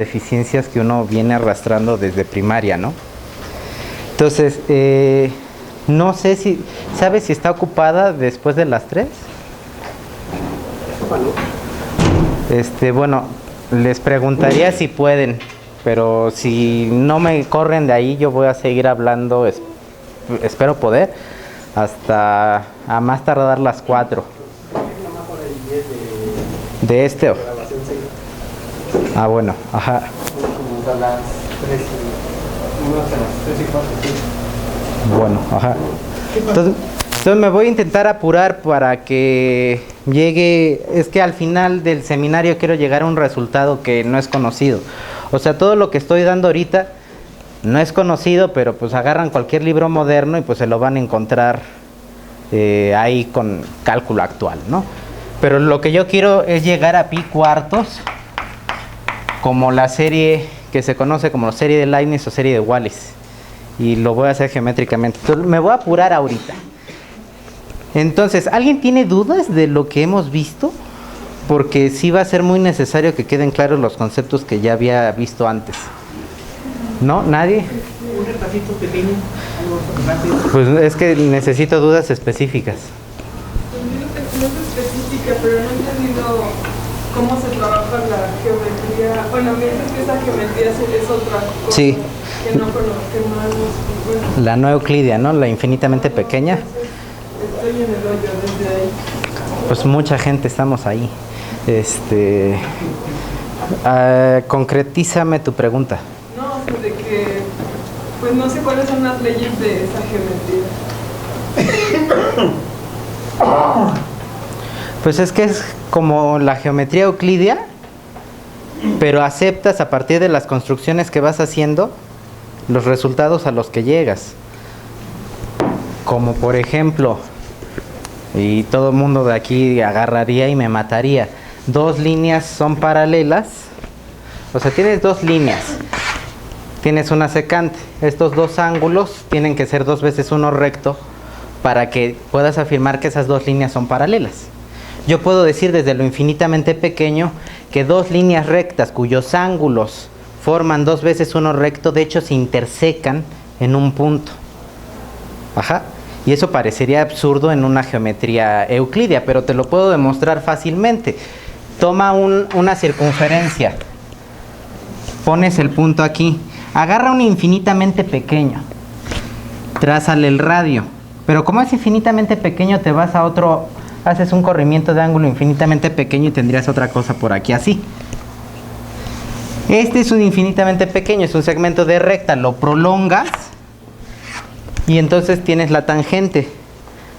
deficiencias que uno viene arrastrando desde primaria, ¿no? Entonces, no sé si, ¿sabes si está ocupada después de las 3? Bueno, les preguntaría si pueden, pero si no me corren de ahí, yo voy a seguir hablando, espero poder, hasta a más tardar las 4. ¿De este? Ah, bueno, ajá. Bueno, ajá. Entonces me voy a intentar apurar para que llegue. Es que al final del seminario quiero llegar a un resultado que no es conocido. O sea, todo lo que estoy dando ahorita no es conocido, pero pues agarran cualquier libro moderno y pues se lo van a encontrar ahí con cálculo actual, ¿no? Pero lo que yo quiero es llegar a pi cuartos, como la serie que se conoce como serie de Leibniz o serie de Wallis, y lo voy a hacer geométricamente. Entonces, me voy a apurar ahorita. Entonces, ¿alguien tiene dudas de lo que hemos visto? Porque sí va a ser muy necesario que queden claros los conceptos que ya había visto antes. ¿No? ¿Nadie? Un repasito pequeño, algo rápido. Pues es que necesito dudas específicas. No es específica, pero no he entendido cómo se trabaja la geometría. Bueno, me dices que esa geometría es otra cosa. Sí. Que no conozco. La no euclidia, ¿no? La infinitamente pequeña. Estoy en el hoyo desde ahí. Pues mucha gente estamos ahí. Concretízame tu pregunta. No, o sea, de que pues no sé cuáles son las leyes de esa geometría. Pues es que es como la geometría euclidia, pero aceptas a partir de las construcciones que vas haciendo los resultados a los que llegas. Como por ejemplo, y todo el mundo de aquí agarraría y me mataría, 2 líneas son paralelas, o sea, tienes 2 líneas, tienes una secante, estos 2 ángulos tienen que ser 2 veces uno recto para que puedas afirmar que esas 2 líneas son paralelas. Yo puedo decir desde lo infinitamente pequeño que 2 líneas rectas cuyos ángulos forman 2 veces uno recto, de hecho se intersecan en un punto. Ajá. Y eso parecería absurdo en una geometría euclidia, pero te lo puedo demostrar fácilmente. Toma una circunferencia, pones el punto aquí, agarra un infinitamente pequeño, trázale el radio, pero como es infinitamente pequeño te vas a otro, haces un corrimiento de ángulo infinitamente pequeño y tendrías otra cosa por aquí así. Este es un infinitamente pequeño, es un segmento de recta, lo prolongas y entonces tienes la tangente,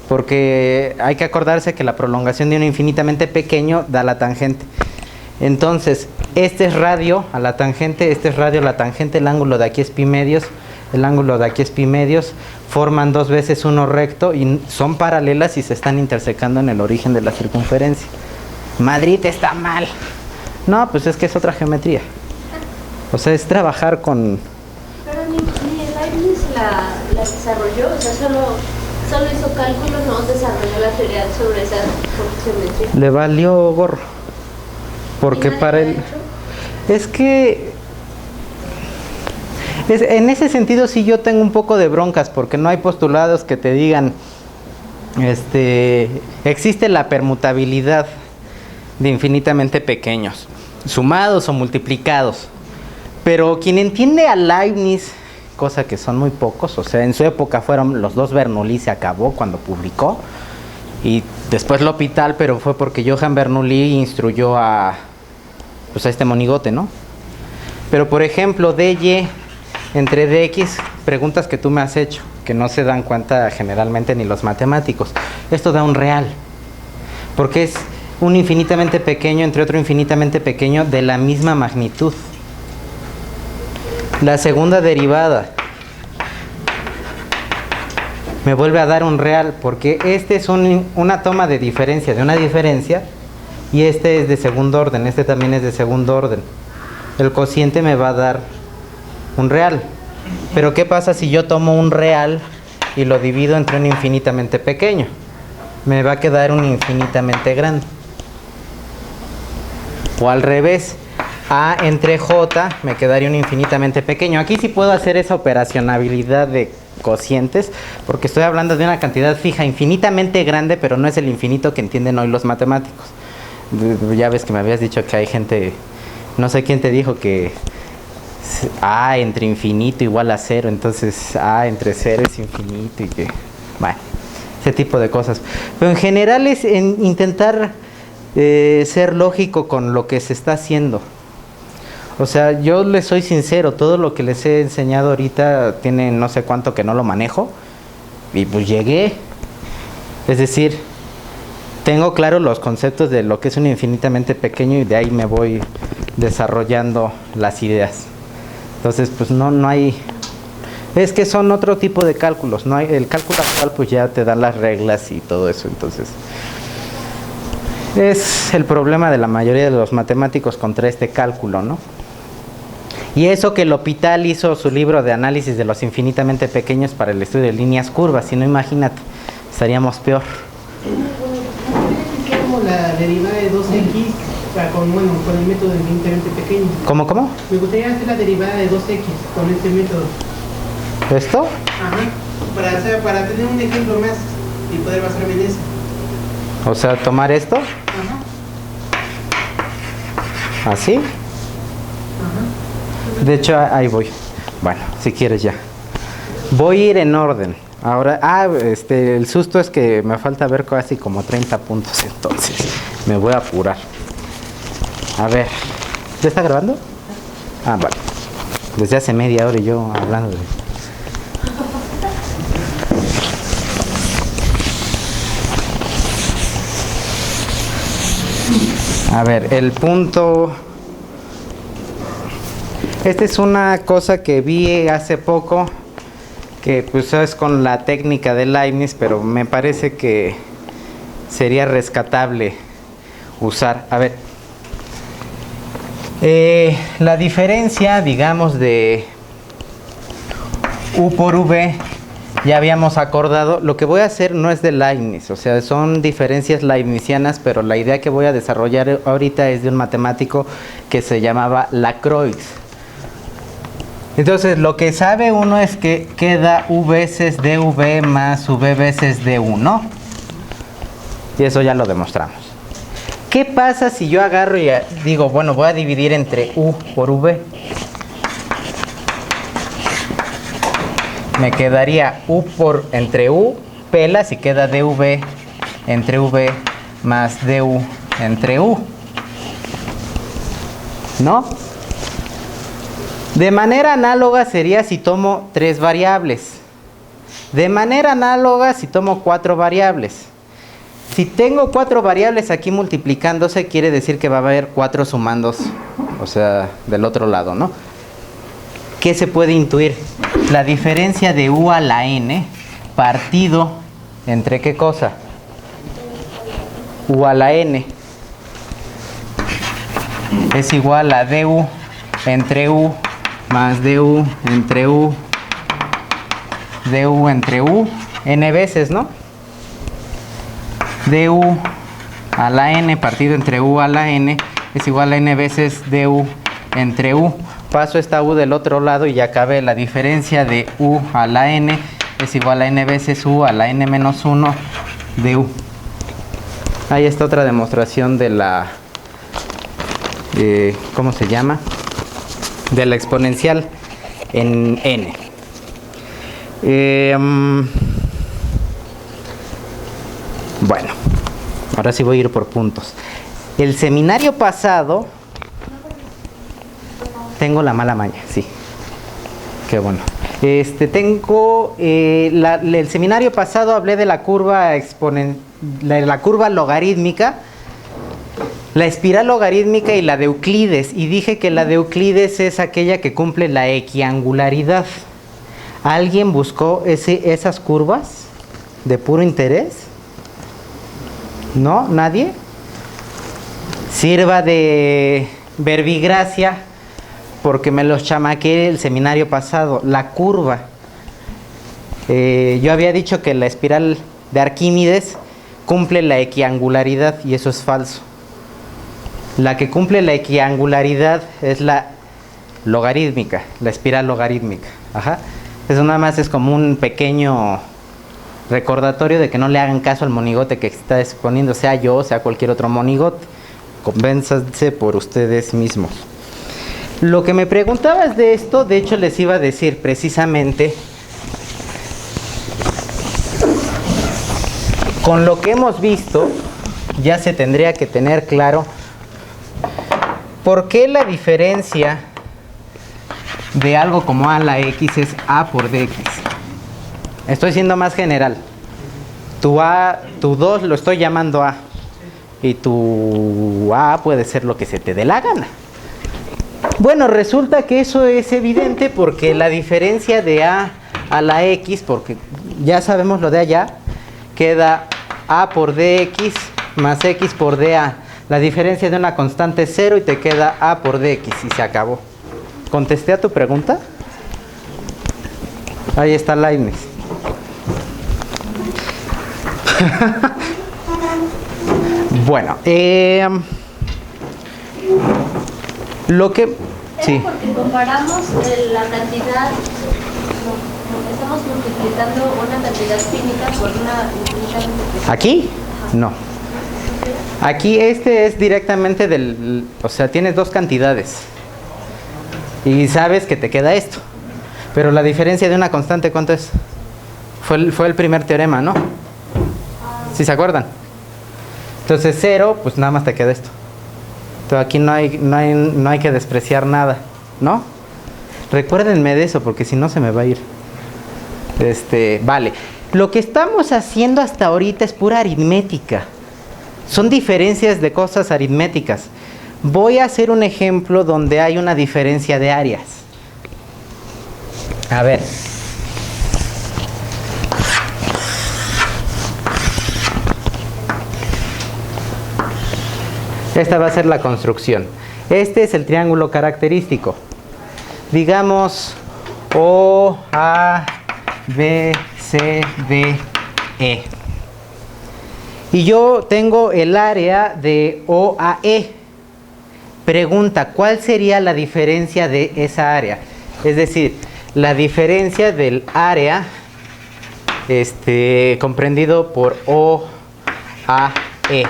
porque hay que acordarse que la prolongación de un infinitamente pequeño da la tangente. Entonces, este es radio a la tangente, este es radio a la tangente, el ángulo de aquí es pi medios, el ángulo de aquí es pi medios, forman 2 veces uno recto y son paralelas y se están intersecando en el origen de la circunferencia. Madrid está mal. No, pues es que es otra geometría. O sea, es trabajar con... Pero ni Leibniz la desarrolló, o sea, solo hizo cálculos, no desarrolló la teoría sobre esa geometría. Le valió gorro. Porque para él... Es que... en ese sentido sí yo tengo un poco de broncas, porque no hay postulados que te digan, existe la permutabilidad de infinitamente pequeños, sumados o multiplicados. Pero quien entiende a Leibniz, cosa que son muy pocos, o sea, en su época fueron los 2 Bernoulli, se acabó cuando publicó, y después L'Hopital, pero fue porque Johann Bernoulli instruyó a este monigote, ¿no? Pero por ejemplo, dy entre dx, preguntas que tú me has hecho, que no se dan cuenta generalmente ni los matemáticos. Esto da un real, porque es un infinitamente pequeño entre otro infinitamente pequeño de la misma magnitud. La segunda derivada me vuelve a dar un real, porque este es una toma de diferencia, de una diferencia, y este es de segundo orden, este también es de segundo orden. El cociente me va a dar un real. Pero ¿qué pasa si yo tomo un real y lo divido entre un infinitamente pequeño? Me va a quedar un infinitamente grande. O al revés, A entre J me quedaría un infinitamente pequeño. Aquí sí puedo hacer esa operacionabilidad de cocientes, porque estoy hablando de una cantidad fija infinitamente grande, pero no es el infinito que entienden hoy los matemáticos. Ya ves que me habías dicho que hay gente, no sé quién te dijo que A entre infinito igual a cero, entonces A entre cero es infinito y que, bueno, ese tipo de cosas. Pero en general es intentar ser lógico con lo que se está haciendo. O sea, yo les soy sincero, todo lo que les he enseñado ahorita tiene no sé cuánto que no lo manejo y pues llegué. Es decir, tengo claro los conceptos de lo que es un infinitamente pequeño y de ahí me voy desarrollando las ideas. Entonces, pues no hay... Es que son otro tipo de cálculos, no hay, el cálculo actual pues ya te da las reglas y todo eso, entonces... Es el problema de la mayoría de los matemáticos contra este cálculo, ¿no? Y eso que L'Hopital hizo su libro de análisis de los infinitamente pequeños para el estudio de líneas curvas, si no, imagínate, estaríamos peor. Es como la derivada de 2x con el método infinitamente pequeño. ¿Cómo? Me gustaría hacer la derivada de 2x con este método. ¿Esto? Ajá, para tener un ejemplo más y poder basarme en eso. O sea, tomar esto, Ajá. así. Ajá. De hecho, ahí voy. Bueno, si quieres ya. Voy a ir en orden. Ahora, el susto es que me falta ver casi como 30 puntos, entonces me voy a apurar. A ver, ¿ya está grabando? Ah, vale. Desde hace media hora y yo hablando de... A ver, el punto... Esta es una cosa que vi hace poco, que pues es con la técnica de Leibniz, pero me parece que sería rescatable usar. A ver, la diferencia, digamos, de U por V, ya habíamos acordado. Lo que voy a hacer no es de Leibniz, o sea, son diferencias leibnizianas, pero la idea que voy a desarrollar ahorita es de un matemático que se llamaba Lacroix. Entonces, lo que sabe uno es que queda U veces dV más V veces du, ¿no? Y eso ya lo demostramos. ¿Qué pasa si yo agarro y digo, bueno, voy a dividir entre U por V? Me quedaría U por entre U, pelas y queda dV entre V más du entre U, ¿no? De manera análoga sería si tomo 3 variables. De manera análoga si tomo 4 variables. Si tengo 4 variables aquí multiplicándose, quiere decir que va a haber 4 sumandos, o sea, del otro lado, ¿no? ¿Qué se puede intuir? La diferencia de U a la n partido entre ¿qué cosa? U a la n es igual a du entre U más du entre U, du entre U, n veces, ¿no? Du a la n partido entre U a la n es igual a n veces du entre U. Paso esta U del otro lado y ya acabé. La diferencia de U a la n es igual a n veces U a la n menos 1 de U. Ahí está otra demostración de la... ¿cómo se llama? De la exponencial en n. Bueno, ahora sí voy a ir por puntos. El seminario pasado... Tengo la mala maña, sí. Qué bueno. Tengo... el seminario pasado hablé de la curva la curva logarítmica, la espiral logarítmica y la de Euclides, y dije que la de Euclides es aquella que cumple la equiangularidad. ¿Alguien buscó esas curvas de puro interés? ¿No? ¿Nadie? Sirva de verbigracia porque me los chamaqué el seminario pasado. La curva. Yo había dicho que la espiral de Arquímedes cumple la equiangularidad y eso es falso. La que cumple la equiangularidad es la logarítmica, la espiral logarítmica. Ajá. Eso nada más es como un pequeño recordatorio de que no le hagan caso al monigote que está exponiendo, sea yo o sea cualquier otro monigote. Convénzanse por ustedes mismos. Lo que me preguntabas de esto, de hecho les iba a decir precisamente, con lo que hemos visto, ya se tendría que tener claro por qué la diferencia de algo como a la x es a por dx. Estoy siendo más general. Tu 2 lo estoy llamando a, y tu a puede ser lo que se te dé la gana. Bueno, resulta que eso es evidente porque la diferencia de a la x, porque ya sabemos lo de allá, queda a por dx más x por dA. La diferencia de una constante es 0 y te queda a por dx y se acabó. ¿Contesté a tu pregunta? Ahí está Leibniz. Bueno, lo que... Sí. Porque comparamos la cantidad, estamos multiplicando una cantidad finita por una infinitamente pequeña. ¿Aquí? No. Aquí este es directamente del... O sea, tienes dos cantidades. Y sabes que te queda esto. Pero la diferencia de una constante, ¿cuánto es? Fue el primer teorema, ¿no? ¿Sí se acuerdan? Entonces 0, pues nada más te queda esto. Entonces aquí no hay que despreciar nada, ¿no? Recuérdenme de eso, porque si no se me va a ir. Vale. Lo que estamos haciendo hasta ahorita es pura aritmética. Son diferencias de cosas aritméticas. Voy a hacer un ejemplo donde hay una diferencia de áreas. A ver. Esta va a ser la construcción. Este es el triángulo característico. Digamos O, A, B, C, D, E. Y yo tengo el área de O a E. Pregunta, ¿cuál sería la diferencia de esa área? Es decir, la diferencia del área comprendido por O a E.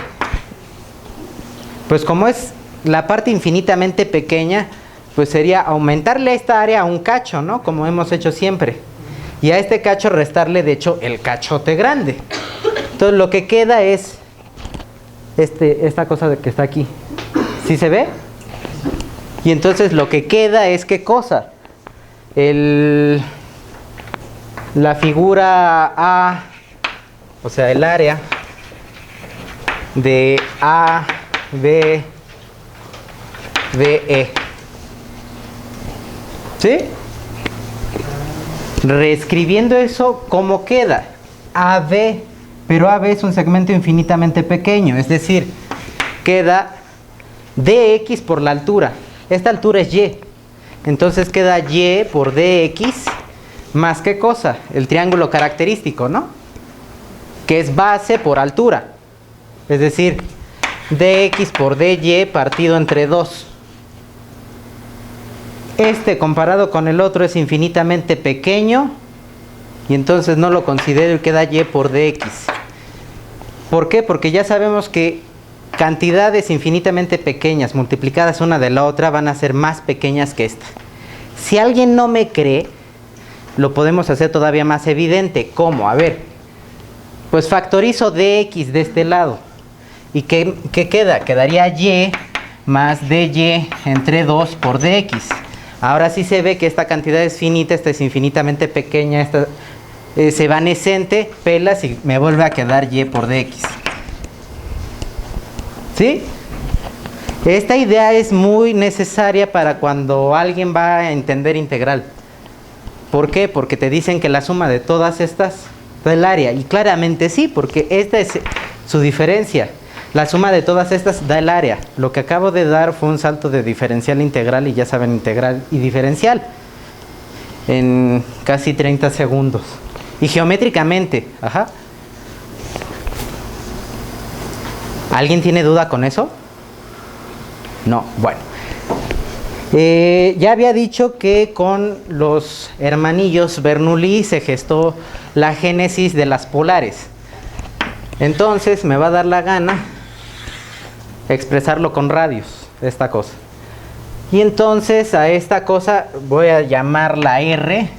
Pues como es la parte infinitamente pequeña, pues sería aumentarle a esta área a un cacho, ¿no? Como hemos hecho siempre. Y a este cacho restarle, de hecho, el cachote grande. Entonces lo que queda es esta cosa que está aquí. ¿Sí se ve? Y entonces lo que queda es, ¿qué cosa? La figura A, o sea, el área de A, B, D, E. ¿Sí? Reescribiendo eso, ¿cómo queda? AB, pero AB es un segmento infinitamente pequeño, es decir, queda dx por la altura. Esta altura es y. Entonces queda y por dx más, ¿qué cosa? El triángulo característico, ¿no? Que es base por altura. Es decir, dx por dy partido entre 2. Comparado con el otro es infinitamente pequeño y entonces no lo considero y queda y por dx. ¿Por qué? Porque ya sabemos que cantidades infinitamente pequeñas multiplicadas una de la otra van a ser más pequeñas que esta. Si alguien no me cree, lo podemos hacer todavía más evidente. ¿Cómo? A ver, pues factorizo dx de este lado. ¿Y qué queda? Quedaría y más dy entre 2 por dx. Ahora sí se ve que esta cantidad es finita, esta es infinitamente pequeña, esta es evanescente, pelas y me vuelve a quedar y por dx. ¿Sí? Esta idea es muy necesaria para cuando alguien va a entender integral. ¿Por qué? Porque te dicen que la suma de todas estas da el área. Y claramente sí, porque esta es su diferencia. La suma de todas estas da el área. Lo que acabo de dar fue un salto de diferencial a integral y ya saben integral y diferencial en casi 30 segundos. Y geométricamente, ajá. ¿Alguien tiene duda con eso? No, bueno. Ya había dicho que con los hermanillos Bernoulli se gestó la génesis de las polares. Entonces me va a dar la gana expresarlo con radios, esta cosa. Y entonces a esta cosa voy a llamarla R,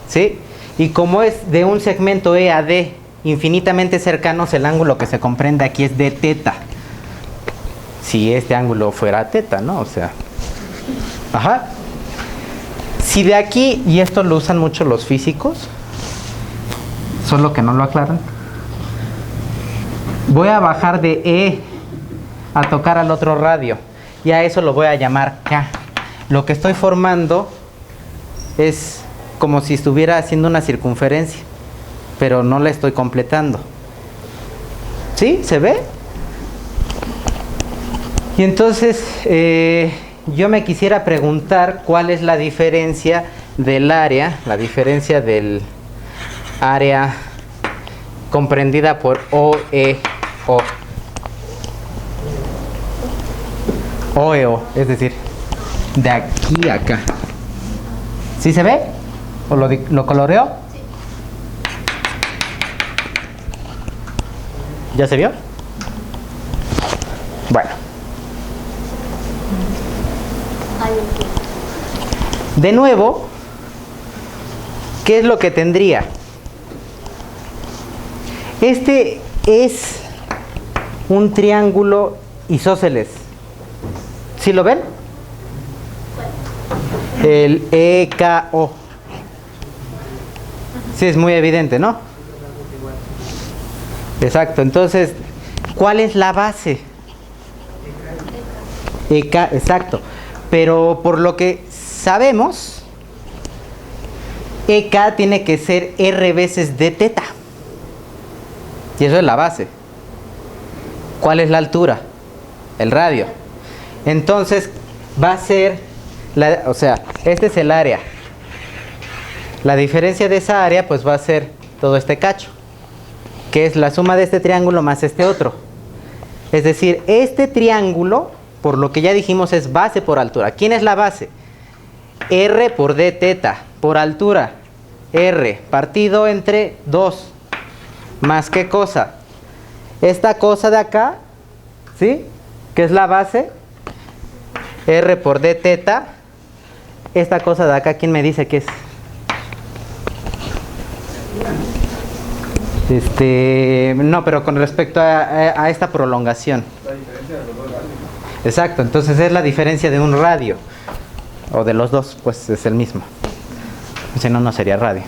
¿sí? Y como es de un segmento E a D infinitamente cercanos, el ángulo que se comprende aquí es de teta. Si este ángulo fuera teta, ¿no? O sea, ajá. Si de aquí, y esto lo usan mucho los físicos, solo que no lo aclaran, voy a bajar de E a tocar al otro radio, y a eso lo voy a llamar K. Lo que estoy formando es como si estuviera haciendo una circunferencia, pero no la estoy completando. ¿Sí? ¿Se ve? Y entonces yo me quisiera preguntar cuál es la diferencia del área, comprendida por OEO. OEO, es decir, de aquí a acá. ¿Sí se ve? ¿O lo coloreó? Sí. ¿Ya se vio? Bueno. De nuevo, ¿qué es lo que tendría? Este es un triángulo isósceles. ¿Sí lo ven? El EKO. Sí, es muy evidente, ¿no? Exacto. Entonces, ¿cuál es la base? EK, exacto. Pero por lo que sabemos, EK tiene que ser R veces D teta. Y eso es la base. ¿Cuál es la altura? El radio. Entonces va a ser, o sea, este es el área. La diferencia de esa área pues va a ser todo este cacho, que es la suma de este triángulo más este otro. Es decir, este triángulo, por lo que ya dijimos, es base por altura. ¿Quién es la base? R por D teta, por altura. R partido entre 2. ¿Más qué cosa? Esta cosa de acá, ¿sí? Que es la base. R por D teta. Esta cosa de acá, ¿quién me dice qué es? No, pero con respecto a esta prolongación. La diferencia de los dos radios. Exacto, entonces es la diferencia de un radio. O de los dos, pues es el mismo. Si no, no sería radio.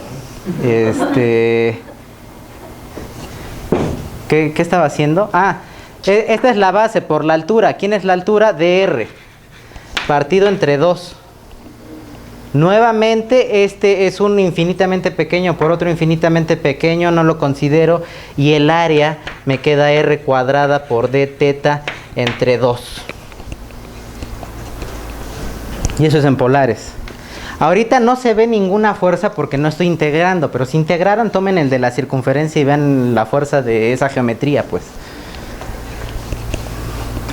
¿Qué estaba haciendo? Ah, esta es la base por la altura. ¿Quién es la altura? DR. Partido entre 2. Nuevamente, este es un infinitamente pequeño por otro infinitamente pequeño, no lo considero. Y el área me queda R cuadrada por D teta entre 2. Y eso es en polares. Ahorita no se ve ninguna fuerza porque no estoy integrando, pero si integraran, tomen el de la circunferencia y vean la fuerza de esa geometría, pues.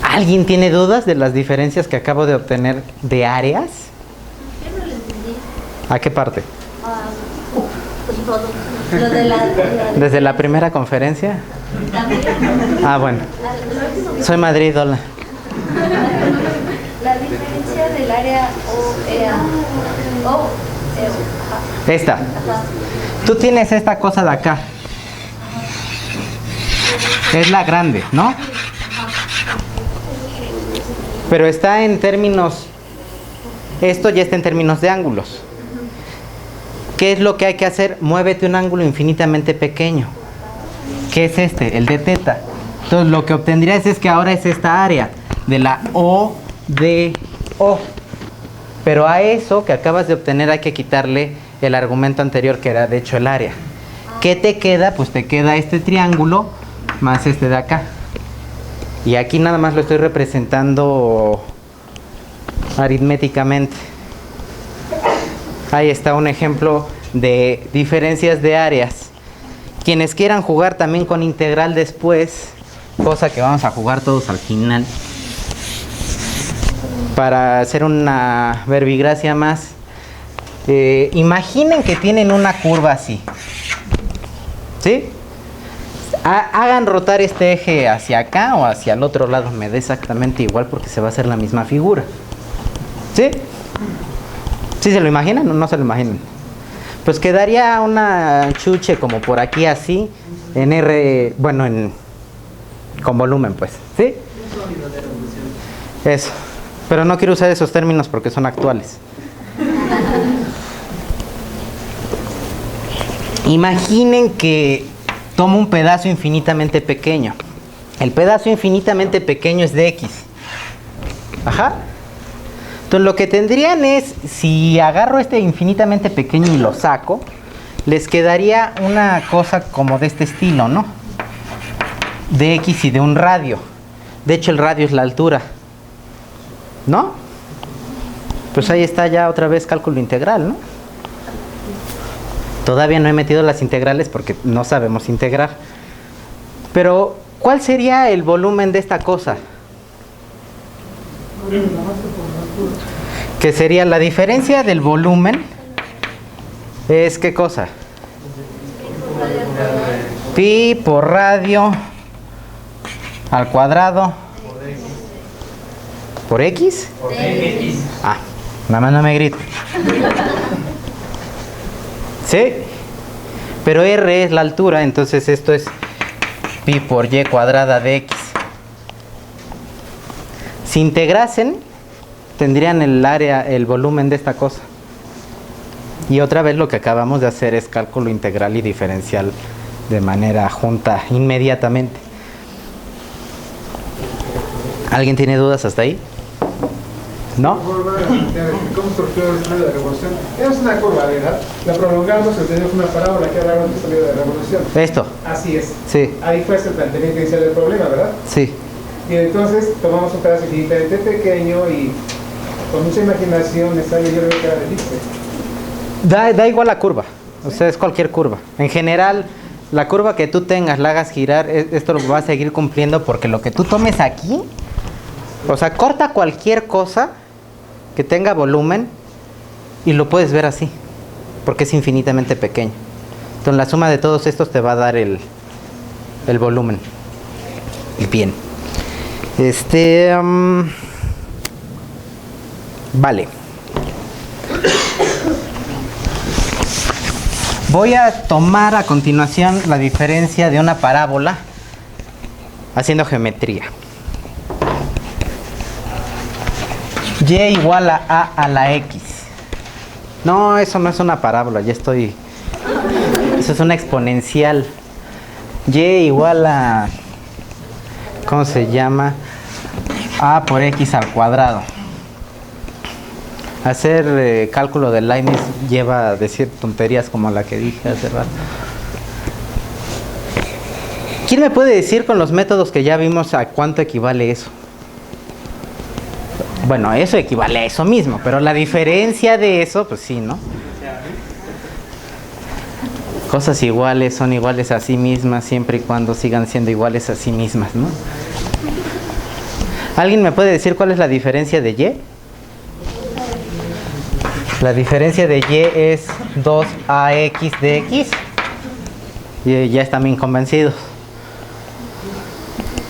¿Alguien tiene dudas de las diferencias que acabo de obtener de áreas? Yo no lo entendí. ¿A qué parte? Pues todo. Lo de la ¿Desde la primera conferencia? también. Ah, bueno. Soy Madrid, hola. La diferencia del área OEA. Esta. Tú tienes esta cosa de acá. Es la grande, ¿no? Pero está en términos... Esto ya está en términos de ángulos. ¿Qué es lo que hay que hacer? Muévete un ángulo infinitamente pequeño. ¿Qué es este? El de teta. Entonces lo que obtendrías es que ahora es esta área de la ODO. Pero a eso que acabas de obtener hay que quitarle el argumento anterior, que era de hecho el área. ¿Qué te queda? Pues te queda este triángulo más este de acá. Y aquí nada más lo estoy representando aritméticamente. Ahí está un ejemplo de diferencias de áreas. Quienes quieran jugar también con integral después, cosa que vamos a jugar todos al final, para hacer una verbigracia más, imaginen que tienen una curva así, ¿sí? Hagan rotar este eje hacia acá o hacia el otro lado, me da exactamente igual porque se va a hacer la misma figura, ¿sí? ¿Sí se lo imaginan o no se lo imaginan? Pues quedaría una chuche como por aquí así, en R, bueno, con volumen pues, ¿sí? Eso, pero no quiero usar esos términos porque son actuales. Imaginen que tomo un pedazo infinitamente pequeño. El pedazo infinitamente pequeño es de X. Ajá. Entonces lo que tendrían es, si agarro este infinitamente pequeño y lo saco, les quedaría una cosa como de este estilo, ¿no? De X y de un radio. De hecho el radio es la altura, ¿no? Pues ahí está ya otra vez cálculo integral, ¿no? Todavía no he metido las integrales porque no sabemos integrar. Pero, ¿cuál sería el volumen de esta cosa? Que sería la diferencia del volumen. ¿Es qué cosa? Pi por radio al cuadrado. ¿Por X? Por X. Ah, mamá no me grita. ¿Sí? Pero R es la altura, entonces esto es pi por y cuadrada de X. Si integrasen, tendrían el área, el volumen de esta cosa. Y otra vez lo que acabamos de hacer es cálculo integral y diferencial de manera junta inmediatamente. ¿Alguien tiene dudas hasta ahí? ¿No? ¿Cómo surgió el sonido de revolución? Es una curva, ¿verdad? La prolongamos y tenemos una parábola que hablaron del sonido de revolución. Esto. Así es. Sí. Ahí fue ese planteamiento inicial del problema, ¿verdad? Sí. Y entonces tomamos un pedazo infinitamente pequeño y con mucha imaginación, yo creo que era de Da igual la curva. O sea, es cualquier curva. En general, la curva que tú tengas, la hagas girar, esto lo va a seguir cumpliendo porque lo que tú tomes aquí, o sea, corta cualquier cosa que tenga volumen y lo puedes ver así, porque es infinitamente pequeño. Entonces la suma de todos estos te va a dar el volumen. Y bien. Vale. Voy a tomar a continuación la diferencia de una parábola haciendo geometría. Y igual a la X. No, eso no es una parábola, ya estoy... Eso es una exponencial. Y igual a... ¿Cómo se llama? A por X al cuadrado. Hacer cálculo de Leibniz lleva a decir tonterías como la que dije hace rato. ¿Quién me puede decir con los métodos que ya vimos a cuánto equivale eso? Bueno, eso equivale a eso mismo, pero la diferencia de eso, pues sí, ¿no? Cosas iguales son iguales a sí mismas siempre y cuando sigan siendo iguales a sí mismas, ¿no? ¿Alguien me puede decir cuál es la diferencia de Y? La diferencia de Y es 2ax de x. Y ya están bien convencidos.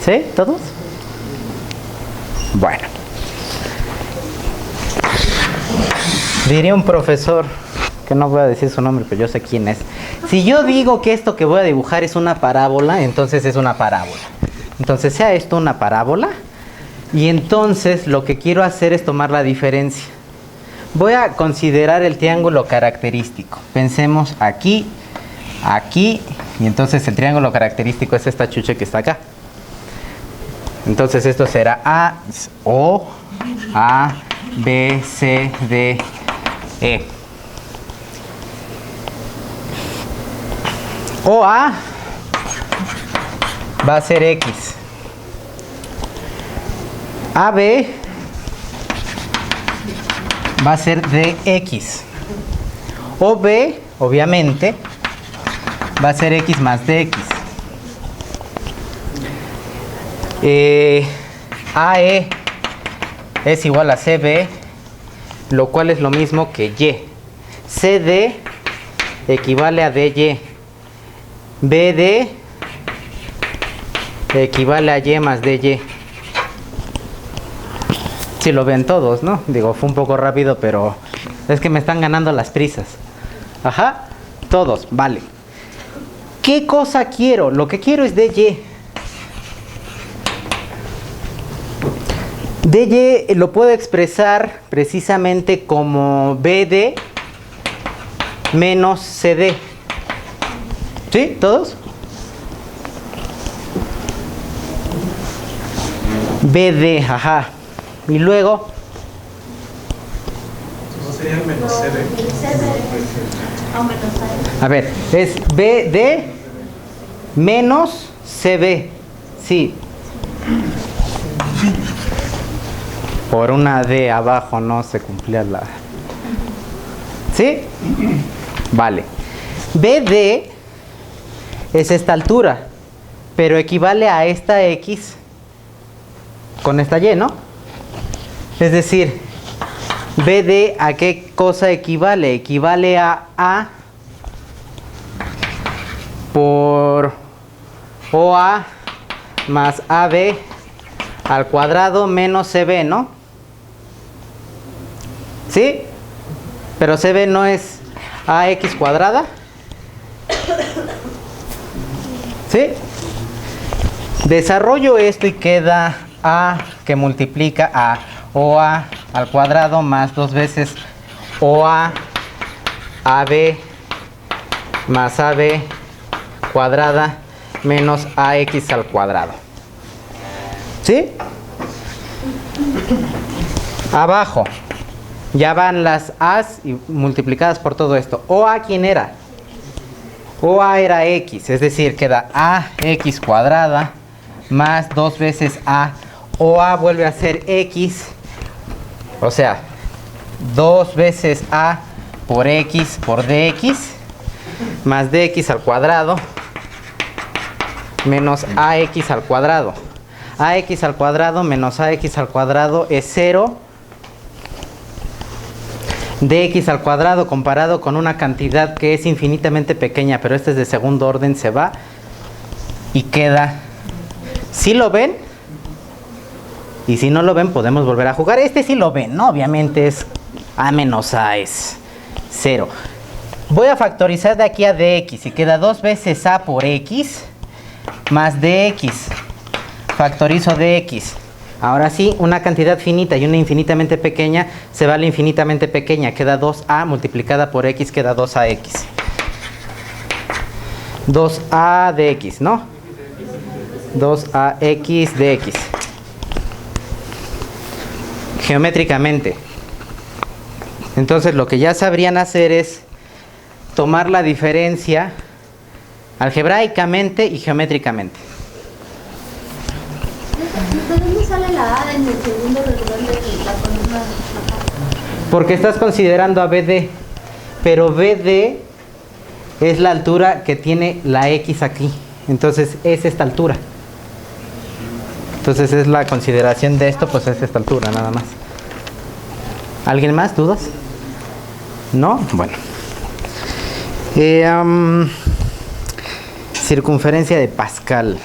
¿Sí? ¿Todos? Bueno. Diría un profesor, que no voy a decir su nombre, pero yo sé quién es. Si yo digo que esto que voy a dibujar es una parábola, entonces es una parábola. Entonces sea esto una parábola. Y entonces lo que quiero hacer es tomar la diferencia. Voy a considerar el triángulo característico. Pensemos aquí, aquí, y entonces el triángulo característico es esta chuche que está acá. Entonces esto será A, O, A, B, C, D, E. OA va a ser X. AB va a ser DX. OB, obviamente, va a ser X más DX. AE es igual a CB, lo cual es lo mismo que Y. CD equivale a DY. BD equivale a Y más DY. Si lo ven todos, ¿no? Digo, fue un poco rápido, pero es que me están ganando las prisas. Ajá, todos, vale. ¿Qué cosa quiero? Lo que quiero es DY. DY lo puedo expresar precisamente como BD menos CD. ¿Sí? ¿Todos? BD, ajá. Y luego... No sería menos CD. A ver, es BD menos CB. Sí. Por una D abajo no se cumplía la... ¿Sí? Vale. BD es esta altura, pero equivale a esta X con esta Y, ¿no? Es decir, BD ¿a qué cosa equivale? Equivale a A por OA más AB al cuadrado menos CB, ¿no? ¿Sí? Pero CB no es AX cuadrada. ¿Sí? Desarrollo esto y queda A que multiplica a OA al cuadrado más 2 veces OA AB más AB cuadrada menos AX al cuadrado. ¿Sí? Abajo ya van las A's y multiplicadas por todo esto. OA, ¿quién era? OA era X, es decir, queda AX cuadrada más 2 veces A. OA vuelve a ser X, o sea, 2 veces A por X por DX más DX al cuadrado menos AX al cuadrado. AX al cuadrado menos AX al cuadrado es 0. DX al cuadrado comparado con una cantidad que es infinitamente pequeña, pero este es de segundo orden, se va y queda. ¿Sí lo ven? Y si no lo ven, podemos volver a jugar. Este sí lo ven, ¿no? Obviamente es A menos A es 0. Voy a factorizar de aquí a DX y queda 2 veces A por X más DX. Factorizo DX. Ahora sí, una cantidad finita y una infinitamente pequeña se va a la infinitamente pequeña. Queda 2A multiplicada por X, queda 2AX. 2A de X, ¿no? 2AX de X. Geométricamente. Entonces lo que ya sabrían hacer es tomar la diferencia algebraicamente y geométricamente. ¿De dónde sale la A en el segundo regular de la columna? Porque estás considerando a BD, pero BD es la altura que tiene la X aquí. Entonces es esta altura. Entonces es la consideración de esto, pues es esta altura nada más. ¿Alguien más? ¿Dudas? ¿No? Bueno. Circunferencia de Pascal.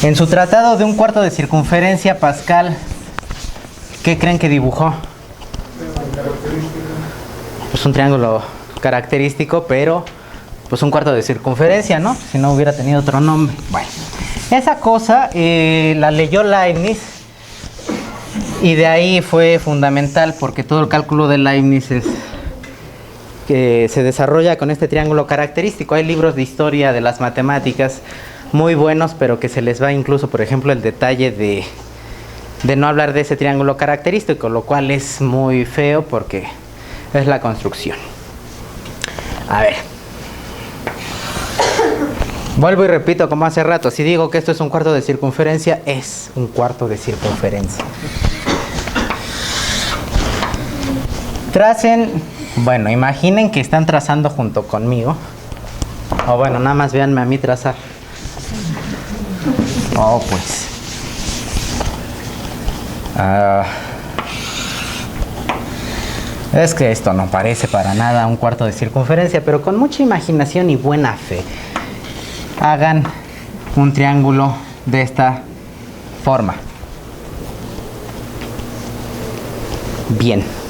En su tratado de un cuarto de circunferencia, Pascal, ¿qué creen que dibujó? Pues un triángulo característico, pero pues un cuarto de circunferencia, ¿no? Si no hubiera tenido otro nombre. Bueno, esa cosa la leyó Leibniz y de ahí fue fundamental porque todo el cálculo de Leibniz que se desarrolla con este triángulo característico. Hay libros de historia de las matemáticas muy buenos, pero que se les va incluso, por ejemplo, el detalle de no hablar de ese triángulo característico, lo cual es muy feo porque es la construcción. A ver. Vuelvo y repito como hace rato, si digo que esto es un cuarto de circunferencia, es un cuarto de circunferencia. Tracen, bueno, imaginen que están trazando junto conmigo O bueno, nada más véanme a mí trazar. Oh, pues. Es que esto no parece para nada un cuarto de circunferencia, pero con mucha imaginación y buena fe, hagan un triángulo de esta forma. Bien.